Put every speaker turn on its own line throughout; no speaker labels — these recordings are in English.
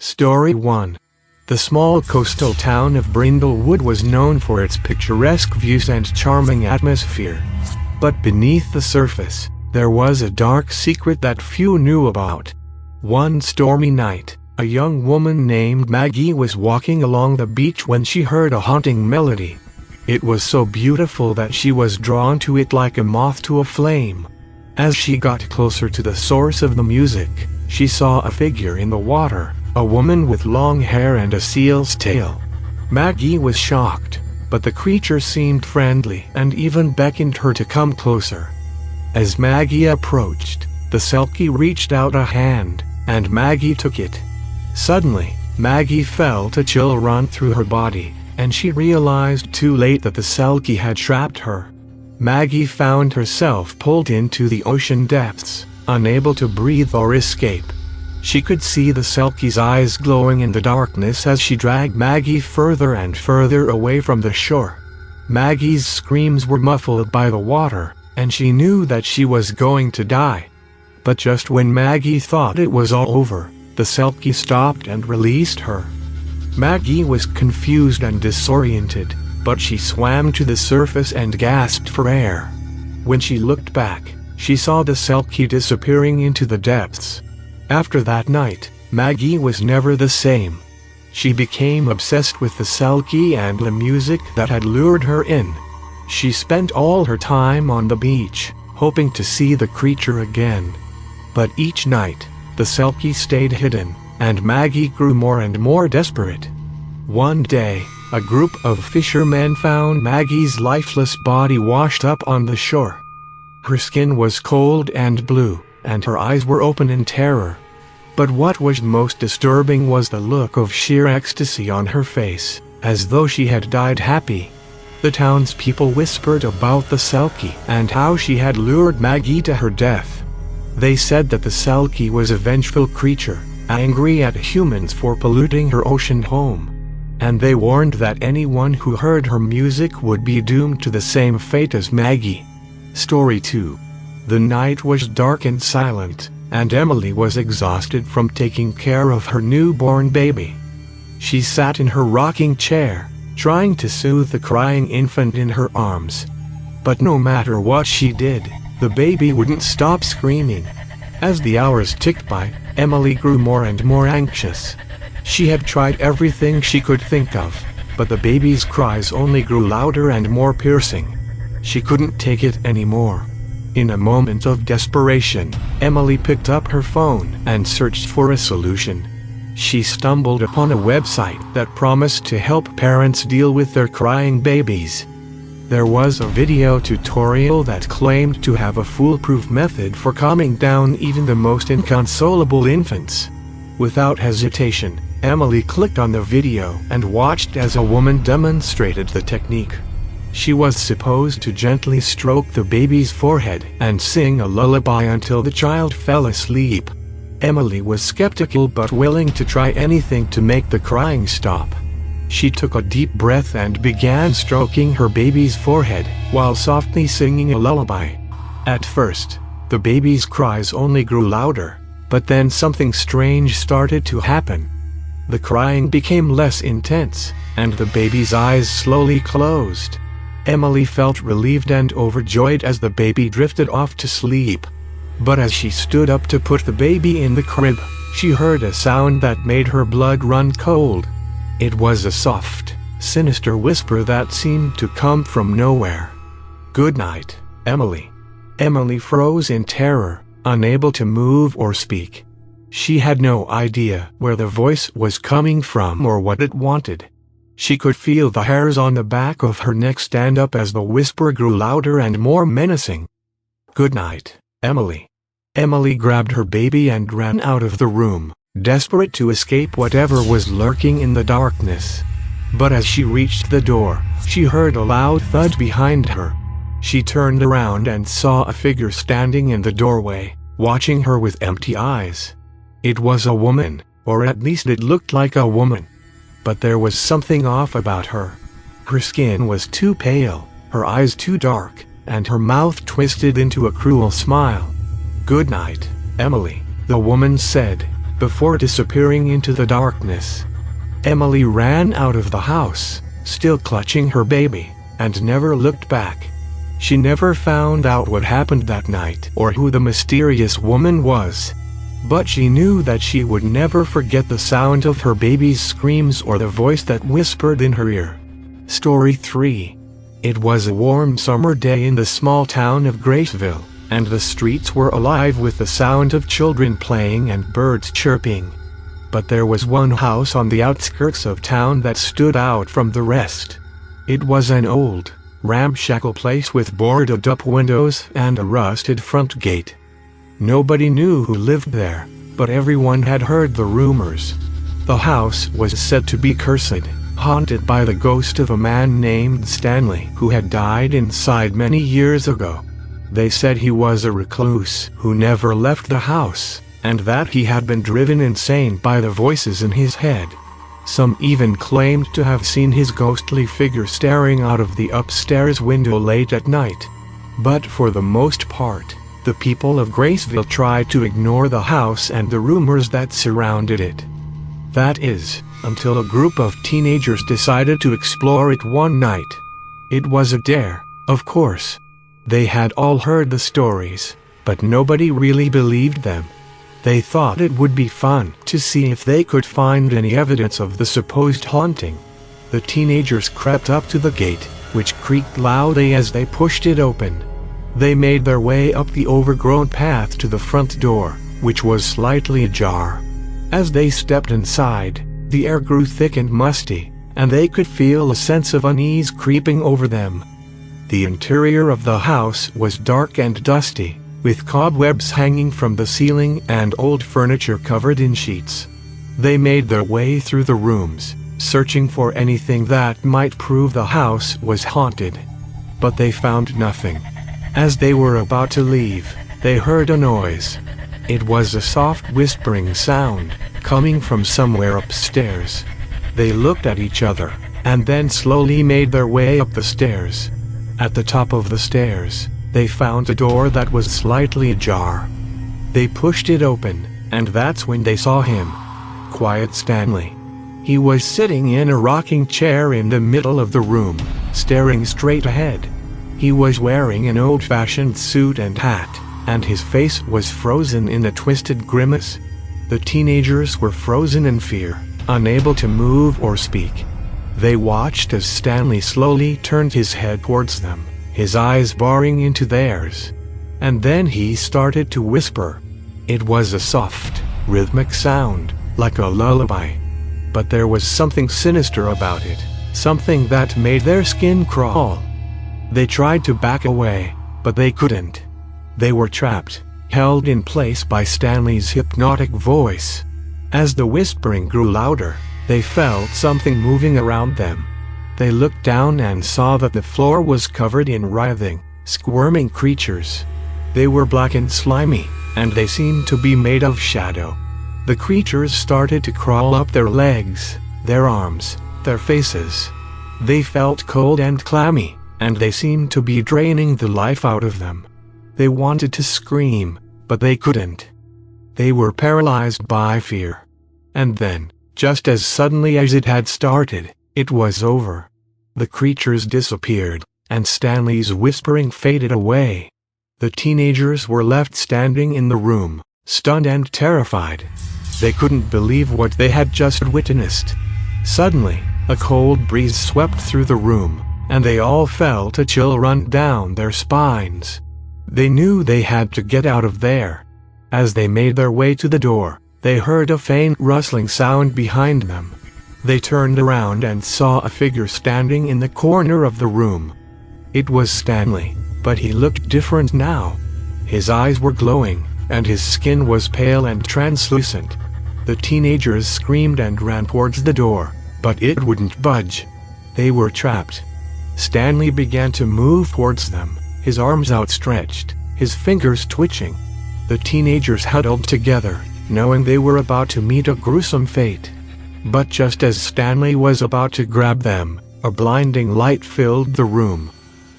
Story 1. The small coastal town of Brindlewood was known for its picturesque views and charming atmosphere. But beneath the surface, there was a dark secret that few knew about. One stormy night, a young woman named Maggie was walking along the beach when she heard a haunting melody. It was so beautiful that she was drawn to it like a moth to a flame. As she got closer to the source of the music, she saw a figure in the water, a woman with long hair and a seal's tail. Maggie was shocked, but the creature seemed friendly and even beckoned her to come closer. As Maggie approached, the selkie reached out a hand, and Maggie took it. Suddenly, Maggie felt a chill run through her body, and she realized too late that the selkie had trapped her. Maggie found herself pulled into the ocean depths, unable to breathe or escape. She could see the selkie's eyes glowing in the darkness as she dragged Maggie further and further away from the shore. Maggie's screams were muffled by the water, and she knew that she was going to die. But just when Maggie thought it was all over, the selkie stopped and released her. Maggie was confused and disoriented, but she swam to the surface and gasped for air. When she looked back, she saw the selkie disappearing into the depths. After that night, Maggie was never the same. She became obsessed with the selkie and the music that had lured her in. She spent all her time on the beach, hoping to see the creature again. But each night, the selkie stayed hidden, and Maggie grew more and more desperate. One day, a group of fishermen found Maggie's lifeless body washed up on the shore. Her skin was cold and blue, and her eyes were open in terror. But what was most disturbing was the look of sheer ecstasy on her face, as though she had died happy. The townspeople whispered about the selkie and how she had lured Maggie to her death. They said that the selkie was a vengeful creature, angry at humans for polluting her ocean home. And they warned that anyone who heard her music would be doomed to the same fate as Maggie. Story 2. The night was dark and silent, and Emily was exhausted from taking care of her newborn baby. She sat in her rocking chair, trying to soothe the crying infant in her arms. But no matter what she did, the baby wouldn't stop screaming. As the hours ticked by, Emily grew more and more anxious. She had tried everything she could think of, but the baby's cries only grew louder and more piercing. She couldn't take it anymore. In a moment of desperation, Emily picked up her phone and searched for a solution. She stumbled upon a website that promised to help parents deal with their crying babies. There was a video tutorial that claimed to have a foolproof method for calming down even the most inconsolable infants. Without hesitation, Emily clicked on the video and watched as a woman demonstrated the technique. She was supposed to gently stroke the baby's forehead and sing a lullaby until the child fell asleep. Emily was skeptical but willing to try anything to make the crying stop. She took a deep breath and began stroking her baby's forehead while softly singing a lullaby. At first, the baby's cries only grew louder, but then something strange started to happen. The crying became less intense, and the baby's eyes slowly closed. Emily felt relieved and overjoyed as the baby drifted off to sleep. But as she stood up to put the baby in the crib, she heard a sound that made her blood run cold. It was a soft, sinister whisper that seemed to come from nowhere. "Good night, Emily." Emily froze in terror, unable to move or speak. She had no idea where the voice was coming from or what it wanted. She could feel the hairs on the back of her neck stand up as the whisper grew louder and more menacing. "Good night, Emily." Emily grabbed her baby and ran out of the room, desperate to escape whatever was lurking in the darkness. But as she reached the door, she heard a loud thud behind her. She turned around and saw a figure standing in the doorway, watching her with empty eyes. It was a woman, or at least it looked like a woman. But there was something off about her. Her skin was too pale, her eyes too dark, and her mouth twisted into a cruel smile. "Good night, Emily," the woman said. before disappearing into the darkness. Emily ran out of the house, still clutching her baby, and never looked back. She never found out what happened that night or who the mysterious woman was. But she knew that she would never forget the sound of her baby's screams or the voice that whispered in her ear. Story 3. It was a warm summer day in the small town of Graceville, and the streets were alive with the sound of children playing and birds chirping. But there was one house on the outskirts of town that stood out from the rest. It was an old, ramshackle place with boarded-up windows and a rusted front gate. Nobody knew who lived there, but everyone had heard the rumors. The house was said to be cursed, haunted by the ghost of a man named Stanley who had died inside many years ago. They said he was a recluse who never left the house, and that he had been driven insane by the voices in his head. Some even claimed to have seen his ghostly figure staring out of the upstairs window late at night. But for the most part, the people of Graceville tried to ignore the house and the rumors that surrounded it. That is, until a group of teenagers decided to explore it one night. It was a dare, of course. They had all heard the stories, but nobody really believed them. They thought it would be fun to see if they could find any evidence of the supposed haunting. The teenagers crept up to the gate, which creaked loudly as they pushed it open. They made their way up the overgrown path to the front door, which was slightly ajar. As they stepped inside, the air grew thick and musty, and they could feel a sense of unease creeping over them. The interior of the house was dark and dusty, with cobwebs hanging from the ceiling and old furniture covered in sheets. They made their way through the rooms, searching for anything that might prove the house was haunted. But they found nothing. As they were about to leave, they heard a noise. It was a soft whispering sound, coming from somewhere upstairs. They looked at each other, and then slowly made their way up the stairs. At the top of the stairs, they found a door that was slightly ajar. They pushed it open, and that's when they saw him. Quiet Stanley. He was sitting in a rocking chair in the middle of the room, staring straight ahead. He was wearing an old-fashioned suit and hat, and his face was frozen in a twisted grimace. The teenagers were frozen in fear, unable to move or speak. They watched as Stanley slowly turned his head towards them, his eyes boring into theirs. And then he started to whisper. It was a soft, rhythmic sound, like a lullaby. But there was something sinister about it, something that made their skin crawl. They tried to back away, but they couldn't. They were trapped, held in place by Stanley's hypnotic voice. As the whispering grew louder, they felt something moving around them. They looked down and saw that the floor was covered in writhing, squirming creatures. They were black and slimy, and they seemed to be made of shadow. The creatures started to crawl up their legs, their arms, their faces. They felt cold and clammy, and they seemed to be draining the life out of them. They wanted to scream, but they couldn't. They were paralyzed by fear. And then, just as suddenly as it had started, it was over. The creatures disappeared, and Stanley's whispering faded away. The teenagers were left standing in the room, stunned and terrified. They couldn't believe what they had just witnessed. Suddenly, a cold breeze swept through the room, and they all felt a chill run down their spines. They knew they had to get out of there. As they made their way to the door, they heard a faint rustling sound behind them. They turned around and saw a figure standing in the corner of the room. It was Stanley, but he looked different now. His eyes were glowing, and his skin was pale and translucent. The teenagers screamed and ran towards the door, but it wouldn't budge. They were trapped. Stanley began to move towards them, his arms outstretched, his fingers twitching. The teenagers huddled together, knowing they were about to meet a gruesome fate. But just as Stanley was about to grab them, a blinding light filled the room.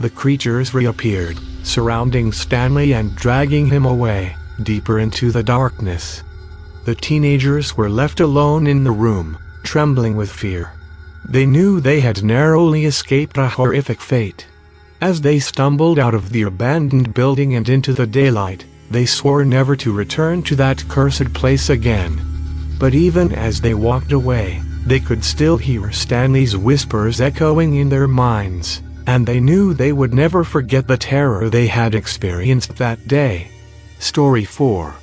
The creatures reappeared, surrounding Stanley and dragging him away, deeper into the darkness. The teenagers were left alone in the room, trembling with fear. They knew they had narrowly escaped a horrific fate. As they stumbled out of the abandoned building and into the daylight, they swore never to return to that cursed place again. But even as they walked away, they could still hear Stanley's whispers echoing in their minds, and they knew they would never forget the terror they had experienced that day. Story 4.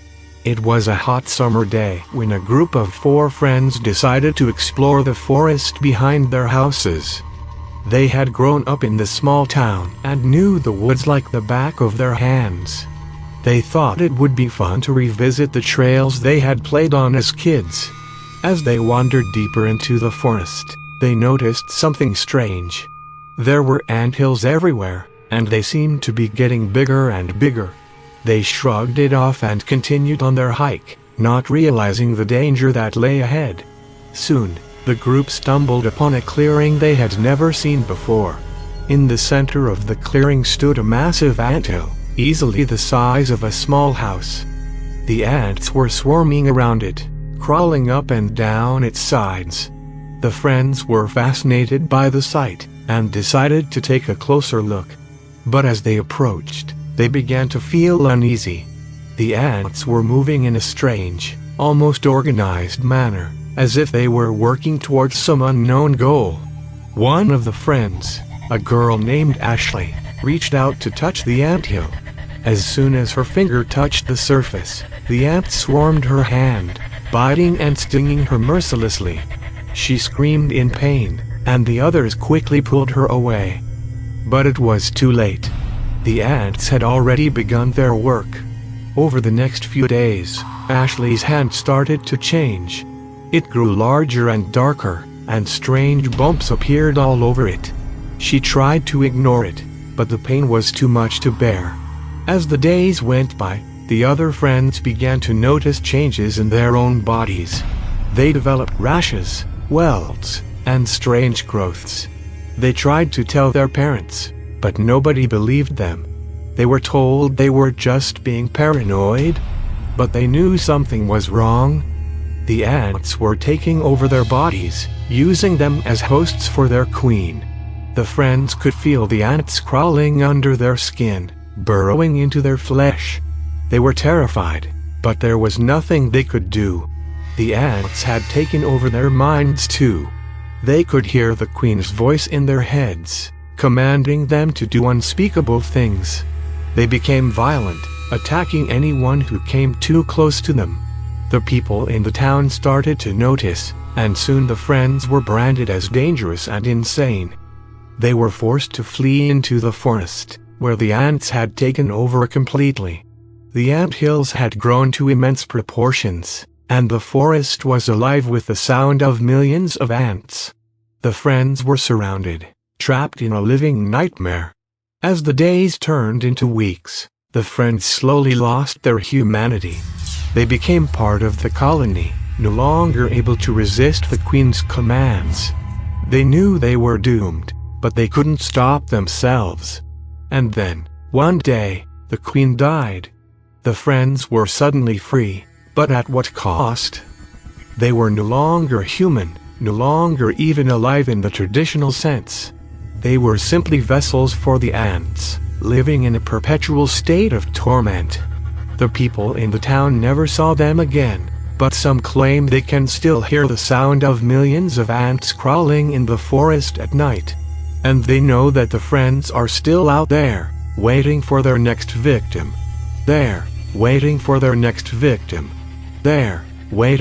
It was a hot summer day when a group of 4 friends decided to explore the forest behind their houses. They had grown up in the small town and knew the woods like the back of their hands. They thought it would be fun to revisit the trails they had played on as kids. As they wandered deeper into the forest, they noticed something strange. There were anthills everywhere, and they seemed to be getting bigger and bigger. They shrugged it off and continued on their hike, not realizing the danger that lay ahead. Soon, the group stumbled upon a clearing they had never seen before. In the center of the clearing stood a massive anthill, easily the size of a small house. The ants were swarming around it, crawling up and down its sides. The friends were fascinated by the sight, and decided to take a closer look. But as they approached, they began to feel uneasy. The ants were moving in a strange, almost organized manner, as if they were working towards some unknown goal. One of the friends, a girl named Ashley, reached out to touch the anthill. As soon as her finger touched the surface, the ants swarmed her hand, biting and stinging her mercilessly. She screamed in pain, and the others quickly pulled her away. But it was too late. The ants had already begun their work. Over the next few days, Ashley's hand started to change. It grew larger and darker, and strange bumps appeared all over it. She tried to ignore it, but the pain was too much to bear. As the days went by, the other friends began to notice changes in their own bodies. They developed rashes, welts, and strange growths. They tried to tell their parents, but nobody believed them. They were told they were just being paranoid, but they knew something was wrong. The ants were taking over their bodies, using them as hosts for their queen. The friends could feel the ants crawling under their skin, burrowing into their flesh. They were terrified, but there was nothing they could do. The ants had taken over their minds too. They could hear the queen's voice in their heads, commanding them to do unspeakable things. They became violent, attacking anyone who came too close to them. The people in the town started to notice, and soon the friends were branded as dangerous and insane. They were forced to flee into the forest, where the ants had taken over completely. The anthills had grown to immense proportions, and the forest was alive with the sound of millions of ants. The friends were surrounded, trapped in a living nightmare. As the days turned into weeks, the friends slowly lost their humanity. They became part of the colony, no longer able to resist the queen's commands. They knew they were doomed, but they couldn't stop themselves. And then, one day, the queen died. The friends were suddenly free, but at what cost? They were no longer human, no longer even alive in the traditional sense. They were simply vessels for the ants, living in a perpetual state of torment. The people in the town never saw them again, but some claim they can still hear the sound of millions of ants crawling in the forest at night. And they know that the friends are still out there, waiting for their next victim. There, waiting for their next victim. There, waiting.